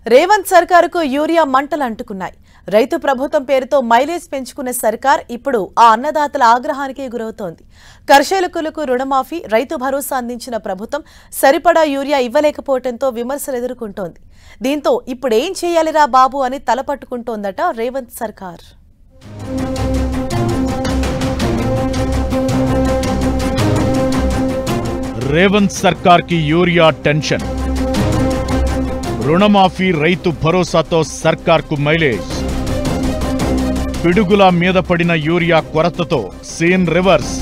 Revanth సర్కారుకు urea మంటలు అంటుకున్నాయి. రైతు ప్రభుత్వం పేరుతో మైలేజ్ పెంచుకునే సర్కార్ ఇప్పుడు ఆ అన్నదాతల ఆగ్రహానికి గురవుతోంది. కర్షకులకు రుణమాఫీ, రైతు భరోసా అందించిన ప్రభుత్వం సరిపడా యూరియా ఇవ్వలేకపోవడంతో విమర్శలు ఎదుర్కొంటోంది. దీంతో ఇప్పుడేం చేయాలిరా బాబు అని తలపట్టుకుంటోందట రేవంత్ సర్కార్. రేవంత్ సర్కార్ కి యూరియా టెన్షన్. రుణమాఫీ, రైతు భరోసాతో సర్కార్కు మైలేజ్. పిడుగుల మీద పడిన యూరియా కొరతతో సీన్ రివర్స్.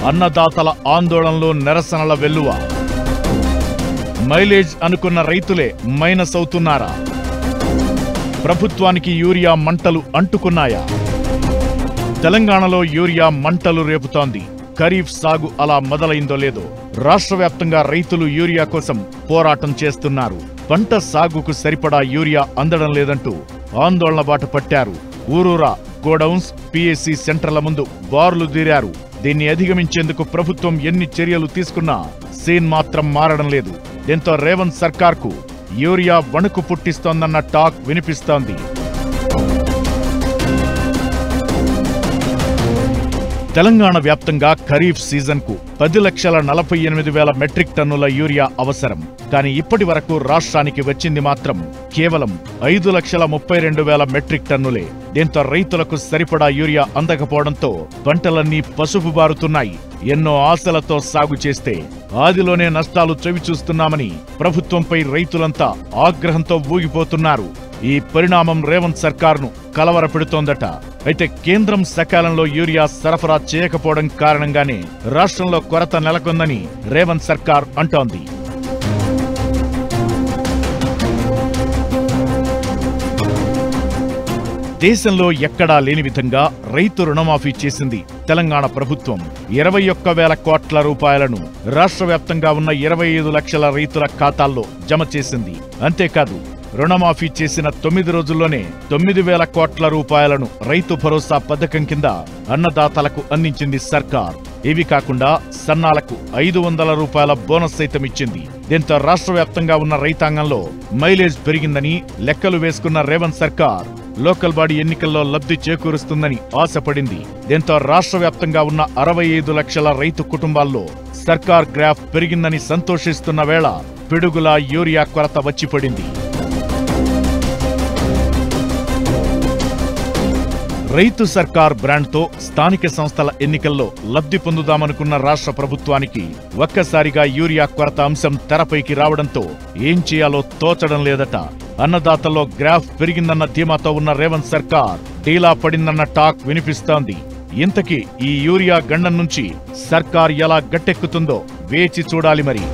అన్నదాతల ఆందోళనలో నిరసనల వెల్లువ. మైలేజ్ అనుకున్న రైతులే మైనస్ అవుతున్నారా? ప్రభుత్వానికి యూరియా మంటలు అంటుకున్నాయా? తెలంగాణలో యూరియా మంటలు రేపుతోంది. ఖరీఫ్ సాగు అలా మొదలైందో లేదో రాష్ట్ర వ్యాప్తంగా రైతులు యూరియా కోసం పోరాటం చేస్తున్నారు. పంట సాగుకు సరిపడా యూరియా అందడం లేదంటూ ఆందోళన బాట పట్టారు. ఊరూరా గోడౌన్స్, పిఎస్సి సెంటర్ల ముందు బారులు తీరారు. దీన్ని అధిగమించేందుకు ప్రభుత్వం ఎన్ని చర్యలు తీసుకున్నా సీన్ మాత్రం మారడం లేదు. దీంతో రేవంత్ సర్కార్కు యూరియా వణుకు పుట్టిస్తోందన్న టాక్ వినిపిస్తోంది. తెలంగాణ వ్యాప్తంగా ఖరీఫ్ సీజన్కు 10,48,000 మెట్రిక్ టన్నుల యూరియా అవసరం. కానీ ఇప్పటి వరకు రాష్ట్రానికి వచ్చింది మాత్రం కేవలం 5,32,000 మెట్రిక్ టన్నులే. దీంతో రైతులకు సరిపడా యూరియా అందకపోవడంతో పంటలన్నీ పసుపు బారుతున్నాయి. ఎన్నో ఆశలతో సాగు చేస్తే ఆదిలోనే నష్టాలు చవిచూస్తున్నామని ప్రభుత్వంపై రైతులంతా ఆగ్రహంతో ఊగిపోతున్నారు. ఈ పరిణామం రేవంత్ సర్కార్ను కలవరపెడుతోందట. అయితే కేంద్రం సకాలంలో యూరియా సరఫరా చేయకపోవడం కారణంగానే రాష్ట్రంలో కొరత నెలకొందని రేవంత్ సర్కార్ అంటోంది. దేశంలో ఎక్కడా లేని విధంగా రైతు రుణమాఫీ చేసింది తెలంగాణ ప్రభుత్వం. 21,000 కోట్ల రూపాయలను రాష్ట్ర వ్యాప్తంగా ఉన్న 25 లక్షల రైతుల ఖాతాల్లో జమ చేసింది. అంతేకాదు, రుణమాఫీ చేసిన 9 రోజుల్లోనే 9,000 కోట్ల రూపాయలను రైతు భరోసా పథకం కింద అన్నదాతలకు అందించింది సర్కార్. ఇవి కాకుండా సన్నాలకు 500 రూపాయల బోనస్ సైతం ఇచ్చింది. దీంతో రాష్ట్ర వ్యాప్తంగా ఉన్న రైతాంగంలో మైలేజ్ పెరిగిందని లెక్కలు వేసుకున్న రేవంత్ సర్కార్ లోకల్ బాడీ ఎన్నికల్లో లబ్ధి చేకూరుస్తుందని ఆశపడింది. దీంతో రాష్ట్ర వ్యాప్తంగా ఉన్న 65 లక్షల రైతు కుటుంబాల్లో సర్కార్ గ్రాఫ్ పెరిగిందని సంతోషిస్తున్న వేళ పిడుగుల యూరియా కొరత వచ్చిపడింది. రైతు సర్కార్ బ్రాండ్తో స్థానిక సంస్థల ఎన్నికల్లో లబ్ధి పొందుదామనుకున్న రాష్ట్ర ప్రభుత్వానికి ఒక్కసారిగా యూరియా కొరత అంశం తెరపైకి రావడంతో ఏం చేయాలో తోచడం లేదట. అన్నదాతల్లో గ్రాఫ్ పెరిగిందన్న ధీమాతో ఉన్న రేవంత్ సర్కార్ డీలా పడిందన్న టాక్ వినిపిస్తోంది. ఇంతకీ ఈ యూరియా గండం నుంచి సర్కార్ ఎలా గట్టెక్కుతుందో వేచి చూడాలి మరి.